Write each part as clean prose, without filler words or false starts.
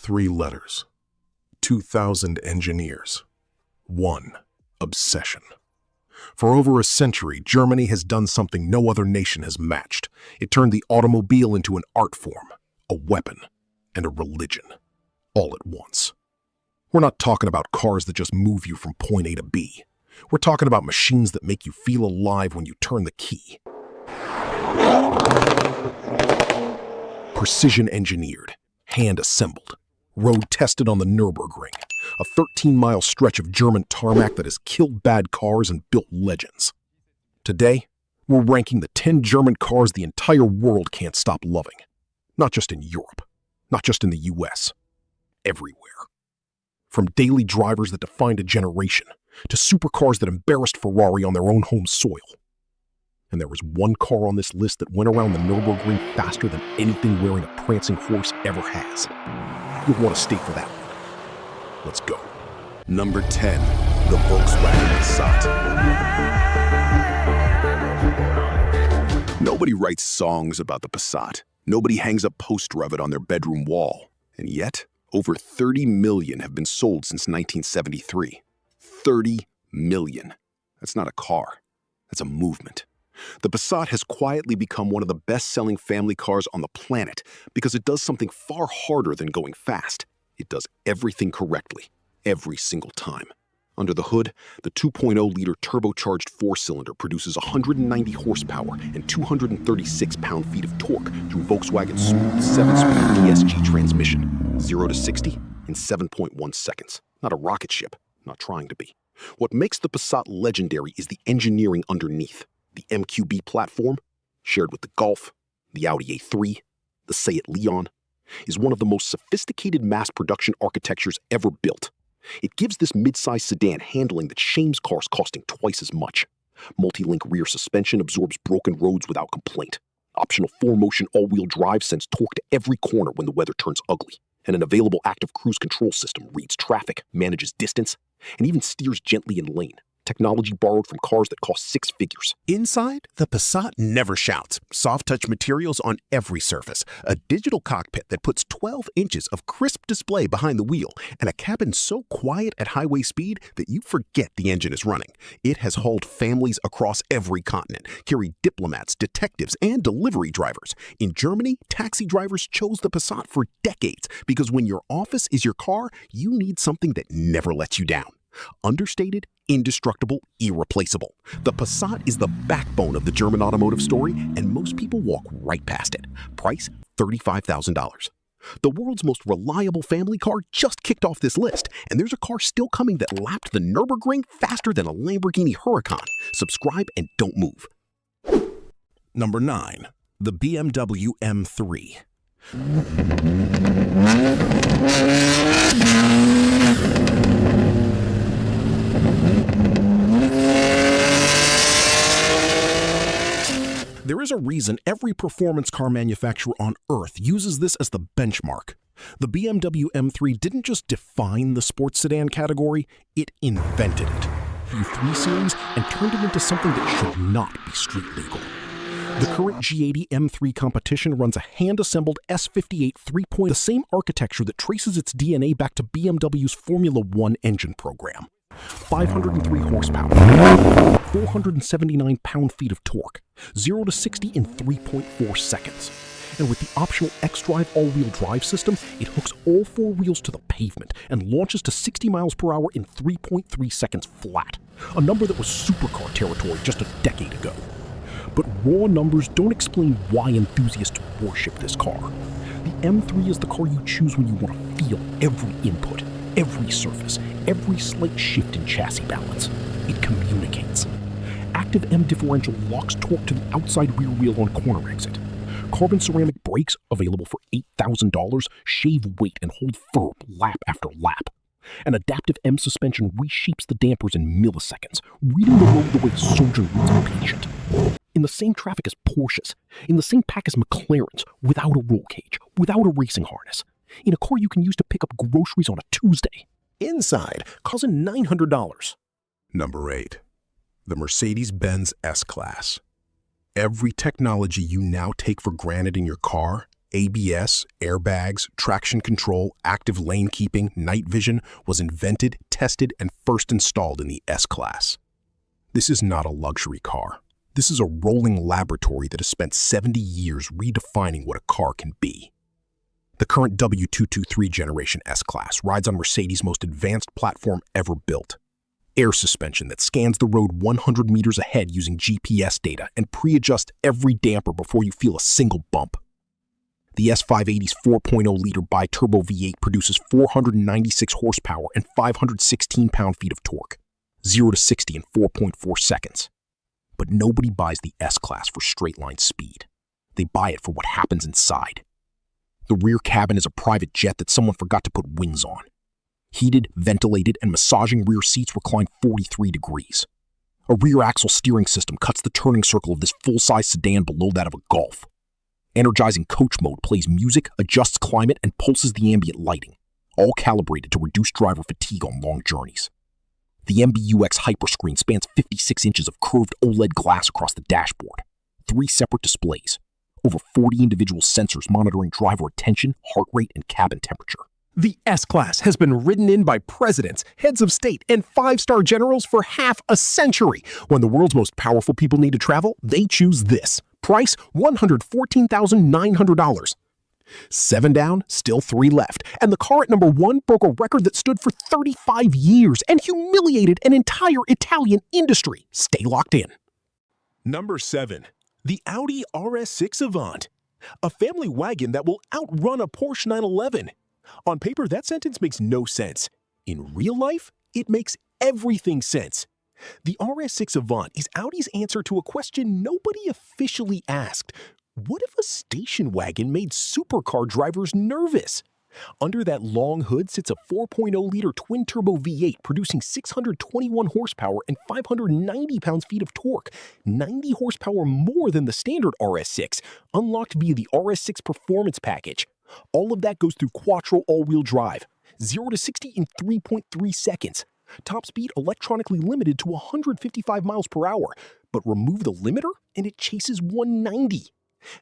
3 letters, 2,000 engineers, 1 obsession. For over a century, Germany has done something no other nation has matched. It turned the automobile into an art form, a weapon, and a religion, all at once. We're not talking about cars that just move you from point A to B. We're talking about machines that make you feel alive when you turn the key. Precision engineered, hand assembled, road tested on the Nürburgring, a 13-mile stretch of German tarmac that has killed bad cars and built legends. Today, we're ranking the 10 German cars the entire world can't stop loving. Not just in Europe, not just in the US, everywhere. From daily drivers that defined a generation, to supercars that embarrassed Ferrari on their own home soil. And there was one car on this list that went around the Nürburgring faster than anything wearing a prancing horse ever has. You'll want to stay for that one. Let's go. Number 10, the Volkswagen Passat. Nobody writes songs about the Passat. Nobody hangs a poster of it on their bedroom wall. And yet, over 30 million have been sold since 1973. 30 million. That's not a car. That's a movement. The Passat has quietly become one of the best-selling family cars on the planet because it does something far harder than going fast. It does everything correctly, every single time. Under the hood, the 2.0-liter turbocharged 4-cylinder produces 190 horsepower and 236 pound-feet of torque through Volkswagen's smooth 7-speed ESG transmission, 0 to 60 in 7.1 seconds. Not a rocket ship, not trying to be. What makes the Passat legendary is the engineering underneath. The MQB platform, shared with the Golf, the Audi A3, the Seat Leon, is one of the most sophisticated mass production architectures ever built. It gives this mid-size sedan handling that shames cars costing twice as much. Multi-link rear suspension absorbs broken roads without complaint. Optional 4-motion all-wheel drive sends torque to every corner when the weather turns ugly. And an available active cruise control system reads traffic, manages distance, and even steers gently in lane. Technology borrowed from cars that cost 6 figures. Inside, the Passat never shouts. Soft-touch materials on every surface, a digital cockpit that puts 12 inches of crisp display behind the wheel, and a cabin so quiet at highway speed that you forget the engine is running. It has hauled families across every continent, carried diplomats, detectives, and delivery drivers. In Germany, taxi drivers chose the Passat for decades because when your office is your car, you need something that never lets you down. Understated, indestructible, irreplaceable. The Passat is the backbone of the German automotive story, and most people walk right past it. Price, $35,000. The world's most reliable family car just kicked off this list, and there's a car still coming that lapped the Nürburgring faster than a Lamborghini Huracan. Subscribe and don't move. Number 9, the BMW M3. There is a reason every performance car manufacturer on Earth uses this as the benchmark. The BMW M3 didn't just define the sports sedan category, it invented it. Through 3 Series and turned it into something that should not be street legal. The current G80 M3 competition runs a hand-assembled S58 3-point, the same architecture that traces its DNA back to BMW's Formula One engine program. 503 horsepower, 479 pound-feet of torque, 0 to 60 in 3.4 seconds. And with the optional xDrive all-wheel drive system, it hooks all 4 wheels to the pavement and launches to 60 miles per hour in 3.3 seconds flat, a number that was supercar territory just a decade ago. But raw numbers don't explain why enthusiasts worship this car. The M3 is the car you choose when you want to feel every input, every surface, every slight shift in chassis balance. It communicates. Active M differential locks torque to the outside rear wheel on corner exit. Carbon ceramic brakes, available for $8,000, shave weight and hold firm lap after lap. An adaptive M suspension reshapes the dampers in milliseconds, reading the road the way a surgeon reads a patient. In the same traffic as Porsches, in the same pack as McLarens, without a roll cage, without a racing harness. In a car you can use to pick up groceries on a Tuesday. Inside, causing $900. Number 8, the Mercedes-Benz S-Class. Every technology you now take for granted in your car, ABS, airbags, traction control, active lane keeping, night vision was invented, tested, and first installed in the S-Class. This is not a luxury car. This is a rolling laboratory that has spent 70 years redefining what a car can be. The current W223 generation S-Class rides on Mercedes' most advanced platform ever built. Air suspension that scans the road 100 meters ahead using GPS data and pre-adjusts every damper before you feel a single bump. The S580's 4.0-liter bi-turbo V8 produces 496 horsepower and 516 pound-feet of torque, 0 to 60 in 4.4 seconds. But nobody buys the S-Class for straight-line speed. They buy it for what happens inside. The rear cabin is a private jet that someone forgot to put wings on. Heated, ventilated, and massaging rear seats recline 43 degrees. A rear axle steering system cuts the turning circle of this full-size sedan below that of a Golf. Energizing coach mode plays music, adjusts climate, and pulses the ambient lighting, all calibrated to reduce driver fatigue on long journeys. The MBUX Hyperscreen spans 56 inches of curved OLED glass across the dashboard, 3 separate displays, over 40 individual sensors monitoring driver attention, heart rate, and cabin temperature. The S-Class has been ridden in by presidents, heads of state, and 5-star generals for half a century. When the world's most powerful people need to travel, they choose this. Price, $114,900. 7 down, still 3 left, and the car at number 1 broke a record that stood for 35 years and humiliated an entire Italian industry. Stay locked in. Number 7. The Audi RS6 Avant, a family wagon that will outrun a Porsche 911. On paper, that sentence makes no sense. In real life, it makes everything sense. The RS6 Avant is Audi's answer to a question nobody officially asked. What if a station wagon made supercar drivers nervous? Under that long hood sits a 4.0-liter twin-turbo V8 producing 621 horsepower and 590 pounds-feet of torque, 90 horsepower more than the standard RS6, unlocked via the RS6 Performance Package. All of that goes through Quattro all-wheel drive, 0 to 60 in 3.3 seconds. Top speed electronically limited to 155 miles per hour, but remove the limiter and it chases 190.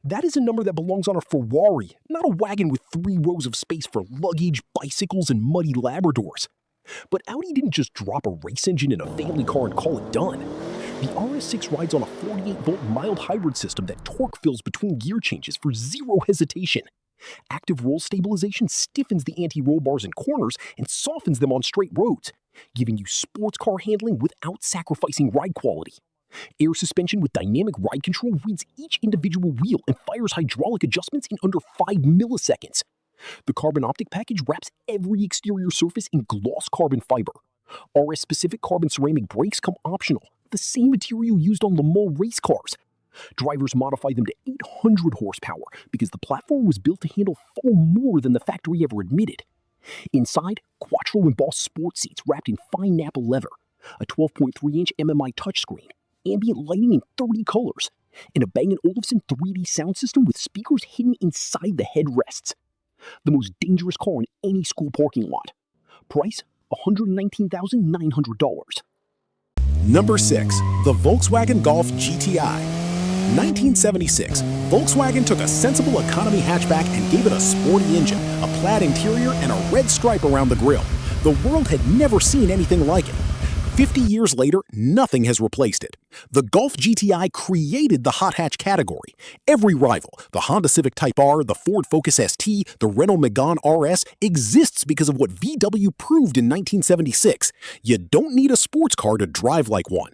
That is a number that belongs on a Ferrari, not a wagon with 3 rows of space for luggage, bicycles, and muddy Labradors. But Audi didn't just drop a race engine in a family car and call it done. The RS6 rides on a 48-volt mild hybrid system that torque fills between gear changes for 0 hesitation. Active roll stabilization stiffens the anti-roll bars in corners and softens them on straight roads, giving you sports car handling without sacrificing ride quality. Air suspension with dynamic ride control reads each individual wheel and fires hydraulic adjustments in under 5 milliseconds. The carbon optic package wraps every exterior surface in gloss carbon fiber. RS-specific carbon ceramic brakes come optional, the same material used on Le Mans race cars. Drivers modify them to 800 horsepower because the platform was built to handle far more than the factory ever admitted. Inside, Quattro embossed sports seats wrapped in fine Napa leather, a 12.3-inch MMI touchscreen, ambient lighting in 30 colors, and a Bang & Olufsen 3D sound system with speakers hidden inside the headrests. The most dangerous car in any school parking lot. Price, $119,900. Number 6. The Volkswagen Golf GTI. 1976, Volkswagen took a sensible economy hatchback and gave it a sporty engine, a plaid interior, and a red stripe around the grille. The world had never seen anything like it. 50 years later, nothing has replaced it. The Golf GTI created the hot hatch category. Every rival, the Honda Civic Type R, the Ford Focus ST, the Renault Megane RS, exists because of what VW proved in 1976. You don't need a sports car to drive like one.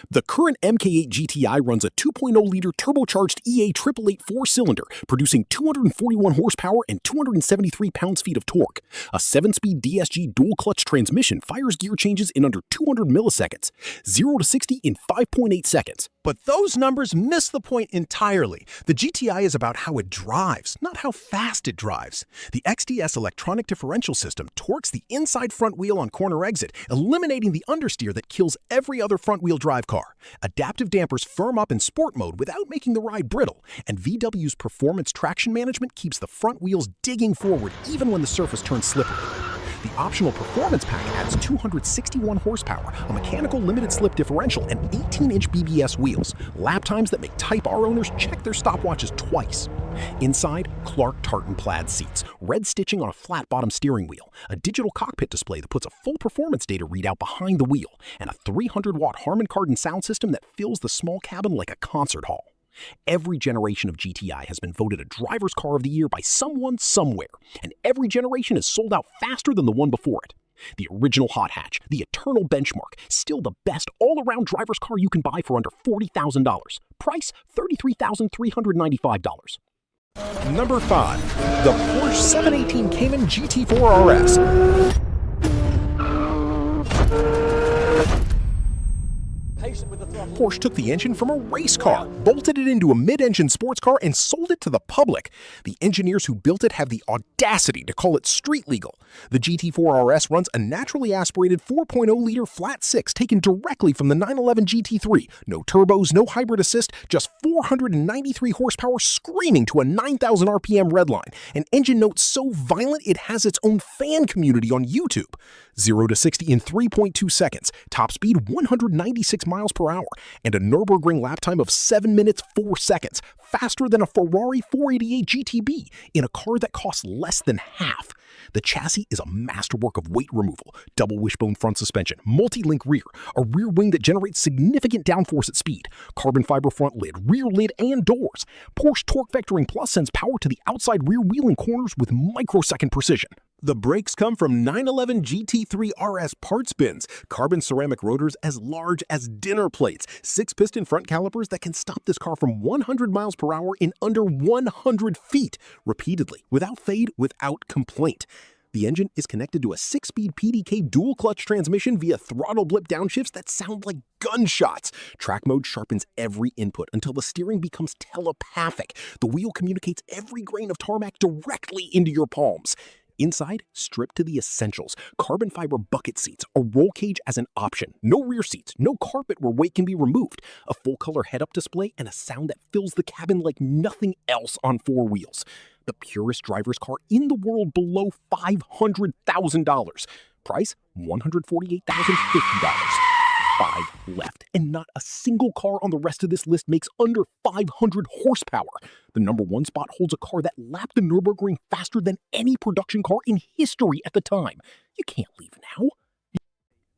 The current MK8 GTI runs a 2.0-liter turbocharged EA888 4-cylinder, producing 241 horsepower and 273 pounds-feet of torque. A 7-speed DSG dual-clutch transmission fires gear changes in under 200 milliseconds, 0 to 60 in 5.8 seconds. But those numbers miss the point entirely. The GTI is about how it drives, not how fast it drives. The XDS electronic differential system torques the inside front wheel on corner exit, eliminating the understeer that kills every other front-wheel drive car. Adaptive dampers firm up in sport mode without making the ride brittle, and VW's performance traction management keeps the front wheels digging forward even when the surface turns slippery. The optional performance pack adds 261 horsepower, a mechanical limited slip differential, and 18-inch BBS wheels, lap times that make Type R owners check their stopwatches twice. Inside, Clark tartan plaid seats, red stitching on a flat-bottom steering wheel, a digital cockpit display that puts a full performance data readout behind the wheel, and a 300-watt Harman Kardon sound system that fills the small cabin like a concert hall. Every generation of GTI has been voted a driver's car of the year by someone somewhere, and every generation is sold out faster than the one before it. The original hot hatch, the eternal benchmark, still the best all-around driver's car you can buy for under $40,000. Price $33,395. Number 5. The Porsche 718 Cayman GT3 RS. Porsche took the engine from a race car, bolted it into a mid-engine sports car, and sold it to the public. The engineers who built it have the audacity to call it street legal. The GT3 RS runs a naturally aspirated 4.0-liter flat six taken directly from the 911 GT3. No turbos, no hybrid assist, just 493 horsepower screaming to a 9,000 RPM redline. An engine note so violent it has its own fan community on YouTube. 0 to 60 in 3.2 seconds, top speed 196 miles per hour, and a Nürburgring lap time of 7 minutes 4 seconds, faster than a Ferrari 488 GTB in a car that costs less than half. The chassis is a masterwork of weight removal, double wishbone front suspension, multi-link rear, a rear wing that generates significant downforce at speed, carbon fiber front lid, rear lid, and doors. Porsche Torque Vectoring Plus sends power to the outside rear wheel and corners with microsecond precision. The brakes come from 911 GT3 RS parts bins, carbon ceramic rotors as large as dinner plates, 6-piston front calipers that can stop this car from 100 miles per hour in under 100 feet, repeatedly, without fade, without complaint. The engine is connected to a 6-speed PDK dual-clutch transmission via throttle blip downshifts that sound like gunshots. Track mode sharpens every input until the steering becomes telepathic. The wheel communicates every grain of tarmac directly into your palms. Inside, stripped to the essentials, carbon fiber bucket seats, a roll cage as an option, no rear seats, no carpet where weight can be removed, a full-color head-up display, and a sound that fills the cabin like nothing else on four wheels. The purest driver's car in the world below $500,000. Price, $148,050. 5 left, and not a single car on the rest of this list makes under 500 horsepower. The number 1 spot holds a car that lapped the Nürburgring faster than any production car in history at the time. You can't leave now.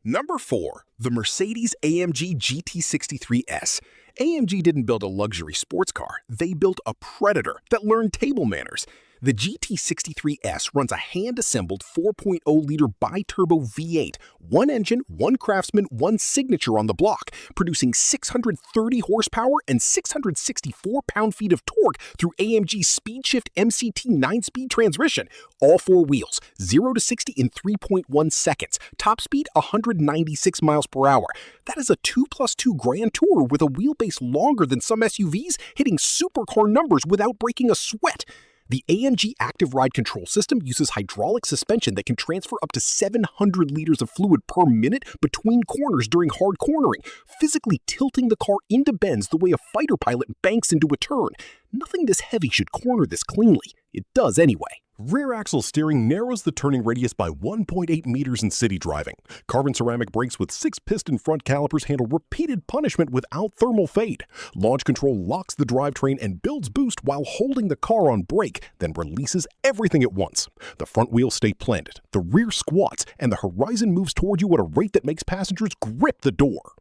Number 4. The Mercedes-AMG GT63S. AMG didn't build a luxury sports car. They built a predator that learned table manners. The GT63S runs a hand-assembled 4.0-liter bi-turbo V8, one engine, one Craftsman, one signature on the block, producing 630 horsepower and 664 pound-feet of torque through AMG's SpeedShift MCT 9-speed transmission. All four wheels, 0 to 60 in 3.1 seconds, top speed 196 miles per hour. That is a 2+2 Grand Tour with a wheelbase longer than some SUVs, hitting supercar numbers without breaking a sweat. The AMG Active Ride Control System uses hydraulic suspension that can transfer up to 700 liters of fluid per minute between corners during hard cornering, physically tilting the car into bends the way a fighter pilot banks into a turn. Nothing this heavy should corner this cleanly. It does anyway. Rear axle steering narrows the turning radius by 1.8 meters in city driving. Carbon ceramic brakes with 6-piston front calipers handle repeated punishment without thermal fade. Launch control locks the drivetrain and builds boost while holding the car on brake, then releases everything at once. The front wheels stay planted, the rear squats, and the horizon moves toward you at a rate that makes passengers grip the door.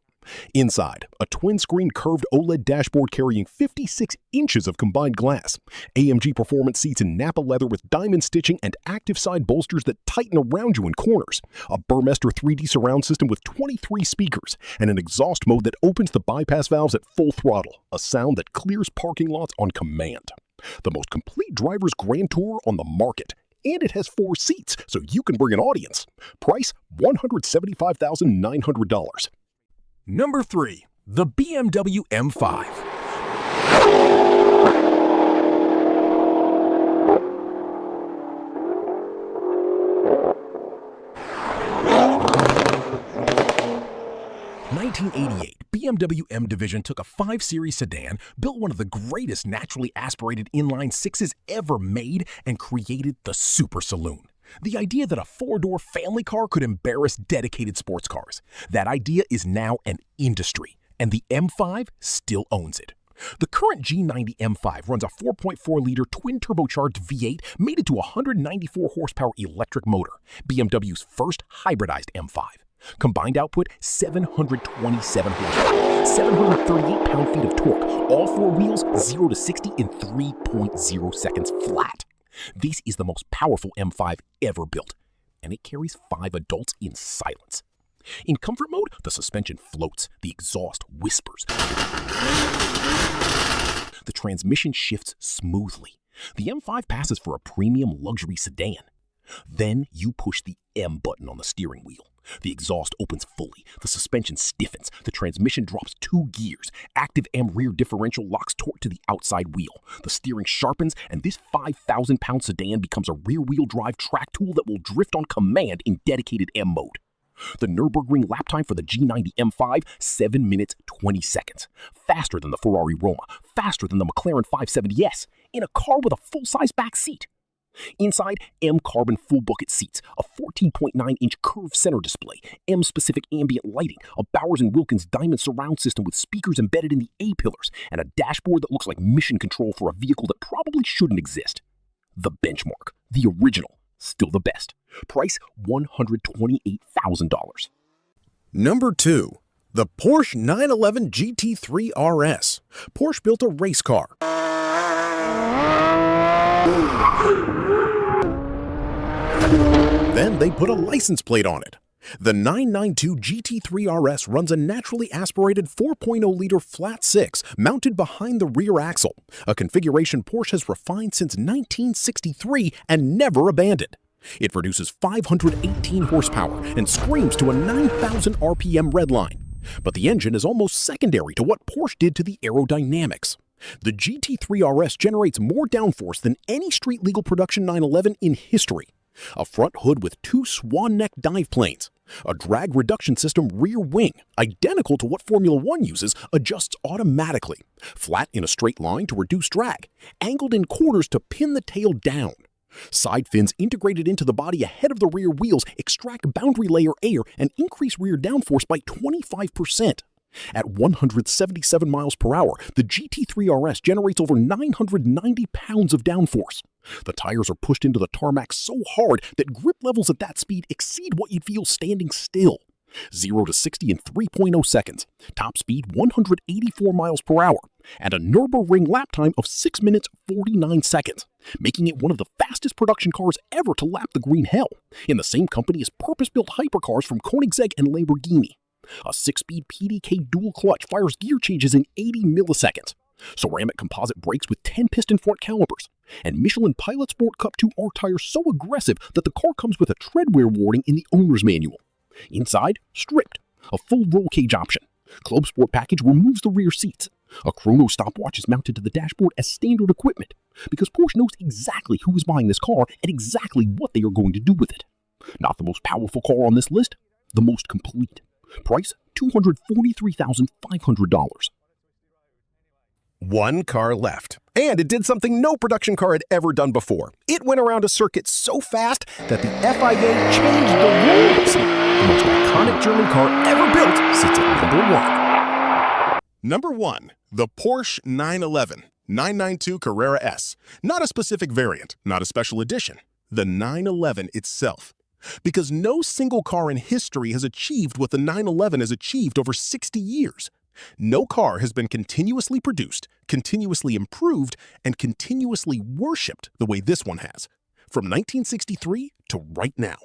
Inside, a twin-screen curved OLED dashboard carrying 56 inches of combined glass. AMG Performance seats in Napa leather with diamond stitching and active side bolsters that tighten around you in corners. A Burmester 3D surround system with 23 speakers, and an exhaust mode that opens the bypass valves at full throttle, a sound that clears parking lots on command. The most complete driver's Grand Tour on the market. And it has 4 seats, so you can bring an audience. Price, $175,900. Number 3. The BMW M5. In 1988, BMW M Division took a 5 Series sedan, built one of the greatest naturally aspirated inline sixes ever made, and created the Super Saloon. The idea that a four-door family car could embarrass dedicated sports cars. That idea is now an industry, and the M5 still owns it. The current G90 M5 runs a 4.4-liter twin-turbocharged V8 mated to a 194 horsepower electric motor, BMW's first hybridized M5. Combined output, 727 horsepower, 738 pound-feet of torque, all four wheels, 0 to 60 in 3.0 seconds flat. This is the most powerful M5 ever built, and it carries 5 adults in silence. In comfort mode, the suspension floats, the exhaust whispers. The transmission shifts smoothly. The M5 passes for a premium luxury sedan. Then you push the M button on the steering wheel. The exhaust opens fully, the suspension stiffens, the transmission drops 2 gears, active M rear differential locks torque to the outside wheel, the steering sharpens, and this 5,000-pound sedan becomes a rear-wheel drive track tool that will drift on command in dedicated M mode. The Nürburgring lap time for the G90 M5, 7 minutes 20 seconds. Faster than the Ferrari Roma, faster than the McLaren 570S, in a car with a full-size back seat. Inside, M carbon full bucket seats, a 14.9-inch curved center display, M-specific ambient lighting, a Bowers & Wilkins diamond surround system with speakers embedded in the A-pillars, and a dashboard that looks like mission control for a vehicle that probably shouldn't exist. The benchmark, the original, still the best. Price $128,000. Number 2. The Porsche 911 GT3 RS. Porsche built a race car. Then they put a license plate on it. The 992 GT3 RS runs a naturally aspirated 4.0-liter flat 6 mounted behind the rear axle, a configuration Porsche has refined since 1963 and never abandoned. It produces 518 horsepower and screams to a 9,000 RPM redline. But the engine is almost secondary to what Porsche did to the aerodynamics. The GT3 RS generates more downforce than any street-legal production 911 in history. A front hood with 2 swan-neck dive planes. A drag reduction system rear wing, identical to what Formula One uses, adjusts automatically. Flat in a straight line to reduce drag. Angled in corners to pin the tail down. Side fins integrated into the body ahead of the rear wheels extract boundary layer air and increase rear downforce by 25%. At 177 miles per hour, the GT3 RS generates over 990 pounds of downforce. The tires are pushed into the tarmac so hard that grip levels at that speed exceed what you'd feel standing still. 0 to 60 in 3.0 seconds, top speed 184 miles per hour, and a Nürburgring lap time of 6 minutes 49 seconds, making it one of the fastest production cars ever to lap the green hell, in the same company as purpose-built hypercars from Koenigsegg and Lamborghini. A 6-speed PDK dual clutch fires gear changes in 80 milliseconds. Ceramic composite brakes with 10-piston front calipers. And Michelin Pilot Sport Cup 2 R tires so aggressive that the car comes with a tread wear warning in the owner's manual. Inside, stripped. A full roll cage option. Club Sport package removes the rear seats. A chrono stopwatch is mounted to the dashboard as standard equipment, because Porsche knows exactly who is buying this car and exactly what they are going to do with it. Not the most powerful car on this list, the most complete. Price $243,500. One car left. And it did something no production car had ever done before. It went around a circuit so fast that the FIA changed the rules. The most iconic German car ever built sits at number 1. Number 1. The Porsche 911 992 Carrera S. Not a specific variant, not a special edition. The 911 itself. Because no single car in history has achieved what the 911 has achieved over 60 years. No car has been continuously produced, continuously improved, and continuously worshipped the way this one has, from 1963 to right now.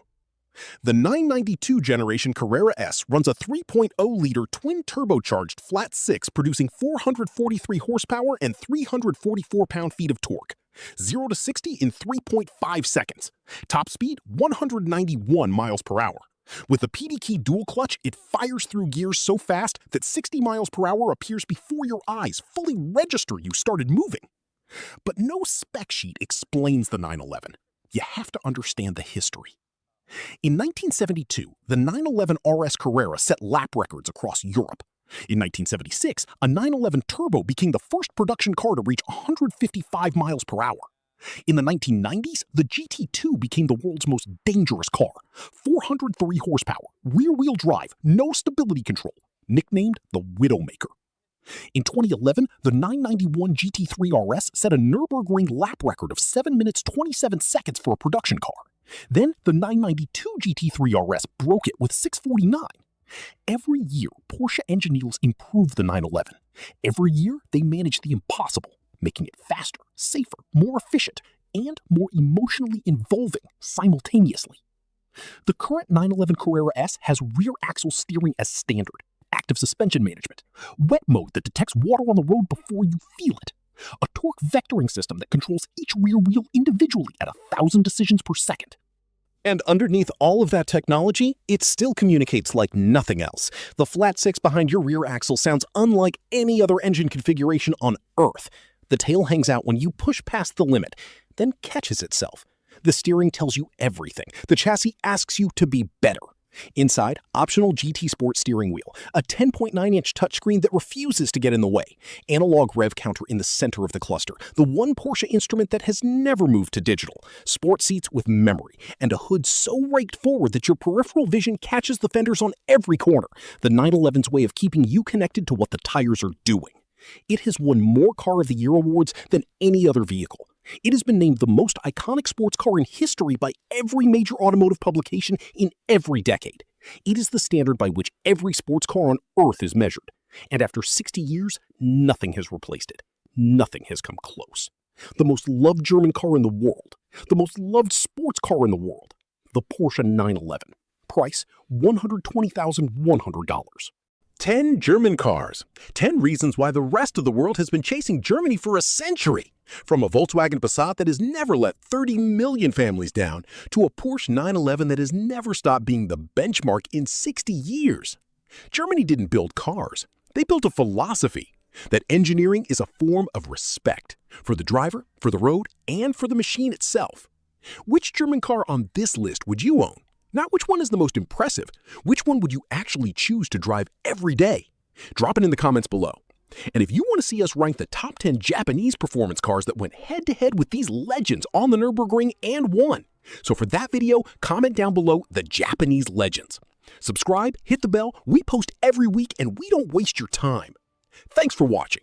The 992 generation Carrera S runs a 3.0-liter twin-turbocharged flat 6 producing 443 horsepower and 344 pound-feet of torque. 0 to 60 in 3.5 seconds. Top speed 191 miles per hour. With the PDK dual clutch, it fires through gears so fast that 60 miles per hour appears before your eyes fully register you started moving. But no spec sheet explains the 911. You have to understand the history. In 1972, the 911 RS Carrera set lap records across Europe. In 1976, a 911 Turbo became the first production car to reach 155 miles per hour. In the 1990s, the GT2 became the world's most dangerous car. 403 horsepower, rear-wheel drive, no stability control, nicknamed the Widowmaker. In 2011, the 991 GT3 RS set a Nürburgring lap record of 7 minutes 27 seconds for a production car. Then the 992 GT3 RS broke it with 6:49. Every year, Porsche engineers improve the 911. Every year, they manage the impossible, making it faster, safer, more efficient, and more emotionally involving simultaneously. The current 911 Carrera S has rear axle steering as standard, active suspension management, wet mode that detects water on the road before you feel it, a torque vectoring system that controls each rear wheel individually at 1,000 decisions per second. And underneath all of that technology, it still communicates like nothing else. The flat six behind your rear axle sounds unlike any other engine configuration on Earth. The tail hangs out when you push past the limit, then catches itself. The steering tells you everything. The chassis asks you to be better. Inside, optional GT Sport steering wheel, a 10.9-inch touchscreen that refuses to get in the way, analog rev counter in the center of the cluster, the one Porsche instrument that has never moved to digital, sport seats with memory, and a hood so raked forward that your peripheral vision catches the fenders on every corner, the 911's way of keeping you connected to what the tires are doing. It has won more Car of the Year awards than any other vehicle. It has been named the most iconic sports car in history by every major automotive publication in every decade. It is the standard by which every sports car on Earth is measured. And after 60 years, nothing has replaced it. Nothing has come close. The most loved German car in the world. The most loved sports car in the world. The Porsche 911. Price $120,100. 10 German cars. 10 reasons why the rest of the world has been chasing Germany for a century. From a Volkswagen Passat that has never let 30 million families down, to a Porsche 911 that has never stopped being the benchmark in 60 years. Germany didn't build cars. They built a philosophy that engineering is a form of respect for the driver, for the road, and for the machine itself. Which German car on this list would you own? Not which one is the most impressive. Which one would you actually choose to drive every day? Drop it in the comments below. And if you want to see us rank the top 10 Japanese performance cars that went head-to-head with these legends on the Nürburgring and won. So for that video, comment down below the Japanese legends. Subscribe, hit the bell, we post every week and we don't waste your time. Thanks for watching.